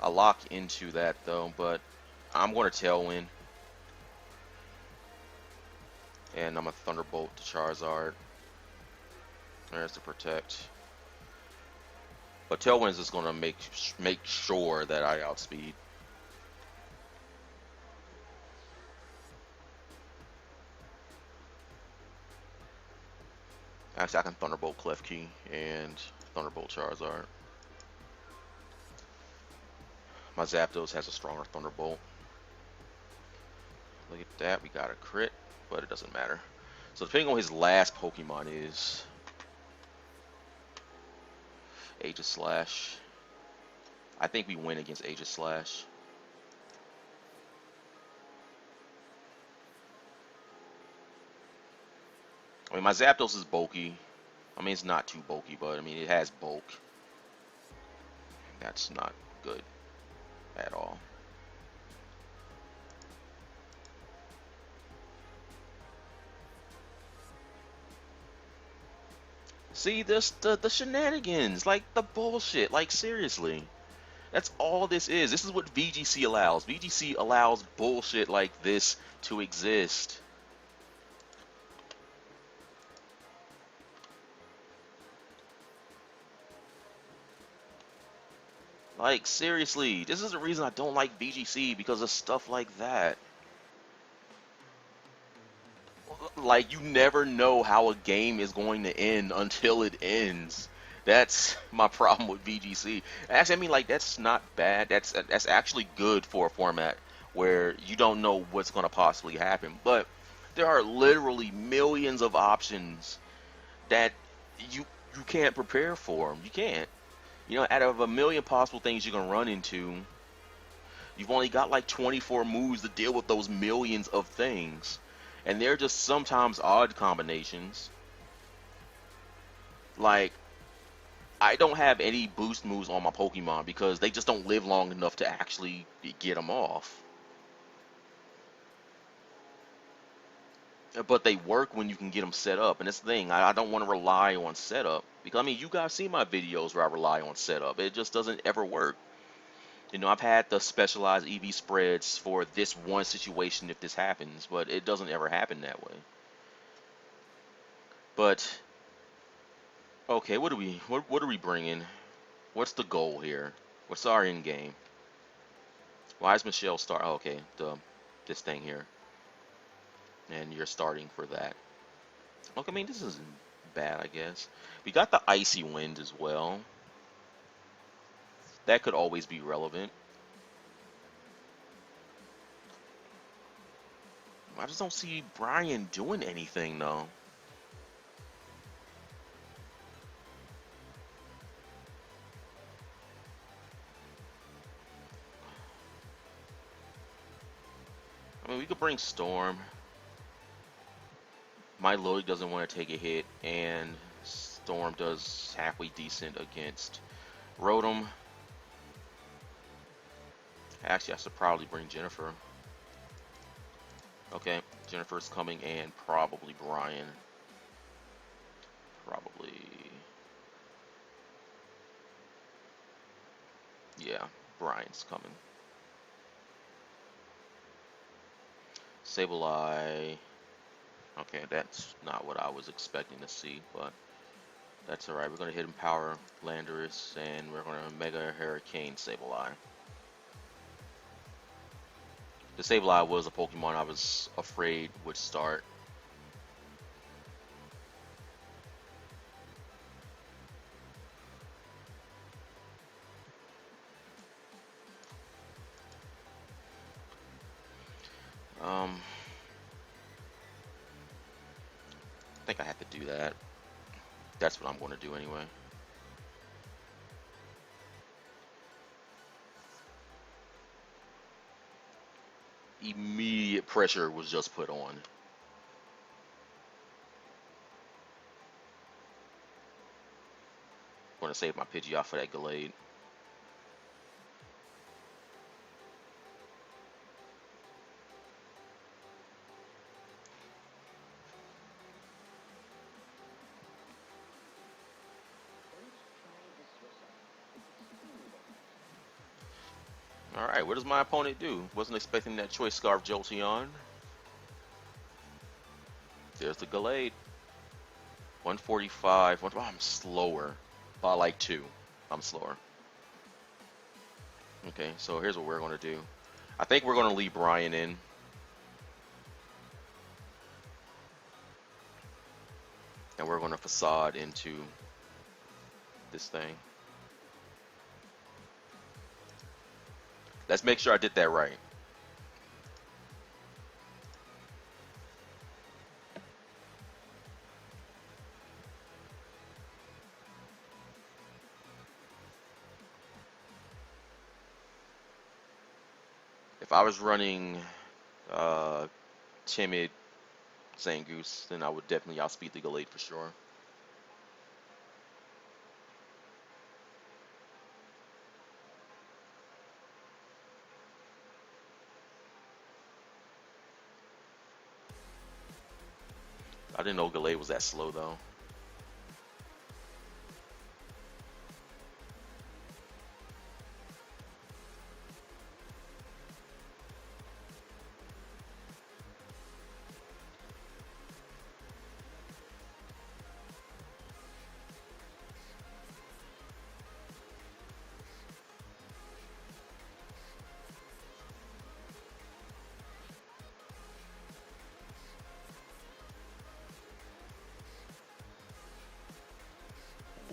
I lock into that though, but I'm going to Tailwind. And I'm a Thunderbolt to Charizard. There's the Protect. But Tailwind is just going to make sure that I outspeed. Actually, I can Thunderbolt Klefki and Thunderbolt Charizard. My Zapdos has a stronger Thunderbolt. Look at that, we got a crit, but it doesn't matter. So depending on his last Pokemon is Aegis Slash. I think we win against Aegis Slash. I mean, my Zapdos is bulky. I mean, it's not too bulky, but I mean, it has bulk. That's not good at all. See, this the shenanigans, like the bullshit, like seriously. That's all this is. This is what VGC allows. VGC allows bullshit like this to exist. Like, seriously, this is the reason I don't like VGC, because of stuff like that. Like, you never know how a game is going to end until it ends. That's my problem with VGC. Actually, I mean, like, that's not bad. That's actually good for a format where you don't know what's going to possibly happen. But there are literally millions of options that you can't prepare for them. You can't. You know, out of a million possible things you can run into, you've only got like 24 moves to deal with those millions of things. And they're just sometimes odd combinations. Like, I don't have any boost moves on my Pokemon because they just don't live long enough to actually get them off. But they work when you can get them set up, and that's the thing. I don't want to rely on setup because I mean, you guys see my videos where I rely on setup. It just doesn't ever work. You know, I've had the specialized EV spreads for this one situation if this happens, but it doesn't ever happen that way. But okay, what are we bringing? What's the goal here? What's our end game? Why is Michelle start? Oh, okay, this thing here, and you're starting for that. Okay, I mean this isn't bad, I guess. We got the icy wind as well. That could always be relevant. I just don't see Brian doing anything though. I mean, we could bring Storm. My Lily doesn't want to take a hit, and Storm does halfway decent against Rotom. Actually, I should probably bring Jennifer. Okay, Jennifer's coming, and probably Brian. Probably. Yeah, Brian's coming. Sableye. Okay, that's not what I was expecting to see, but that's alright. We're going to hit him Power Landorus, and we're going to Mega Hurricane Sableye. The Sableye was a Pokemon I was afraid would start. I think I have to do that. That's what I'm going to do anyway. Immediate pressure was just put on. I'm going to save my Pidgeot for that Gallade. Alright, what does my opponent do? Wasn't expecting that Choice Scarf Jolteon. There's the Gallade. 145. Oh, I'm slower. By like 2. I'm slower. Okay, so here's what we're going to do. I think we're going to leave Brian in. And we're going to Facade into this thing. Let's make sure I did that right. If I was running Timid Zangoose, then I would definitely outspeed the Gallade for sure. I didn't know Gallade was that slow though.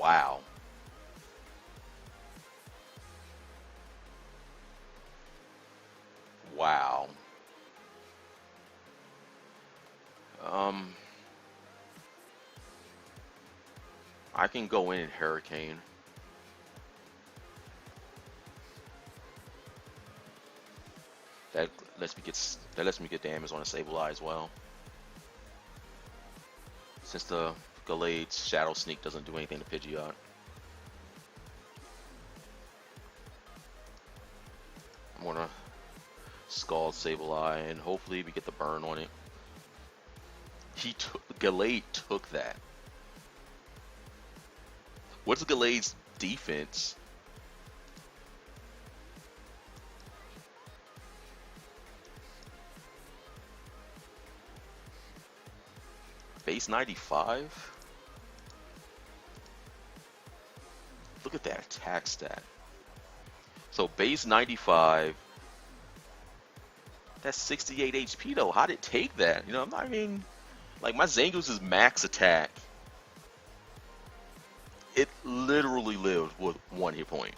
Wow. Wow. Um, I can go in and Hurricane. That lets me get damage on a Sableye as well. Since the Gallade's Shadow Sneak doesn't do anything to Pidgeot. I'm gonna Scald Sableye, and hopefully we get the burn on it. Gallade took that. What's Gallade's defense? Base 95? Look at that attack stat. So base 95. That's 68 HP though. How did it take that? You know, I mean, like my Zangoose's max attack, it literally lived with 1 hit point.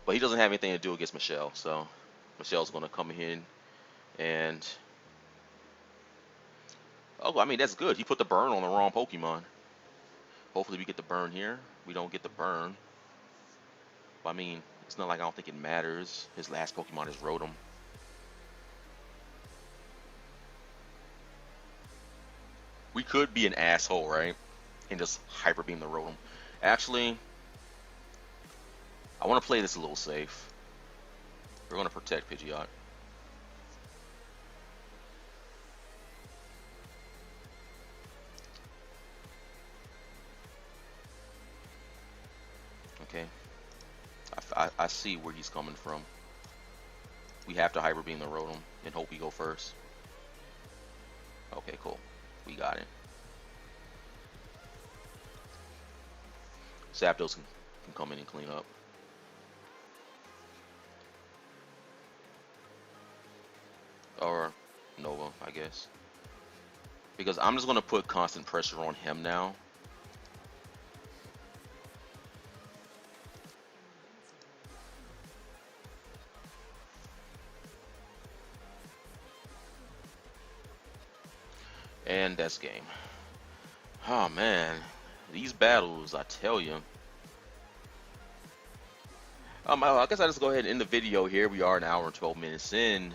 But he doesn't have anything to do against Michelle, so Michelle's gonna come in and oh, I mean that's good. He put the burn on the wrong Pokemon. Hopefully we get the burn here. We don't get the burn. But, I mean, it's not like I don't think it matters. His last Pokemon is Rotom. We could be an asshole, right? And just Hyper Beam the Rotom. Actually, I want to play this a little safe. We're going to protect Pidgeot. Okay. I see where he's coming from. We have to Hyper Beam the Rotom and hope we go first. Okay, cool. We got it. Zapdos can come in and clean up. Or Nova, I guess. Because I'm just going to put constant pressure on him now. And that's game. Oh man, these battles, I tell you. I guess I'll just go ahead and end the video here. We are an hour and 12 minutes in.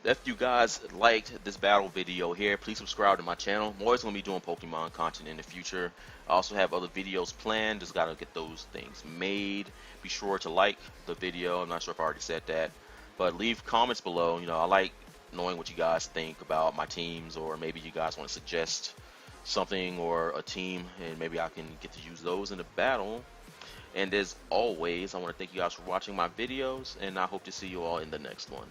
If you guys liked this battle video here, please subscribe to my channel. I'm always going to be doing Pokemon content in the future. I also have other videos planned. Just got to get those things made. Be sure to like the video. I'm not sure if I already said that. But leave comments below. You know, I like knowing what you guys think about my teams, or maybe you guys want to suggest something or a team, and maybe I can get to use those in the battle. And as always, I want to thank you guys for watching my videos, and I hope to see you all in the next one.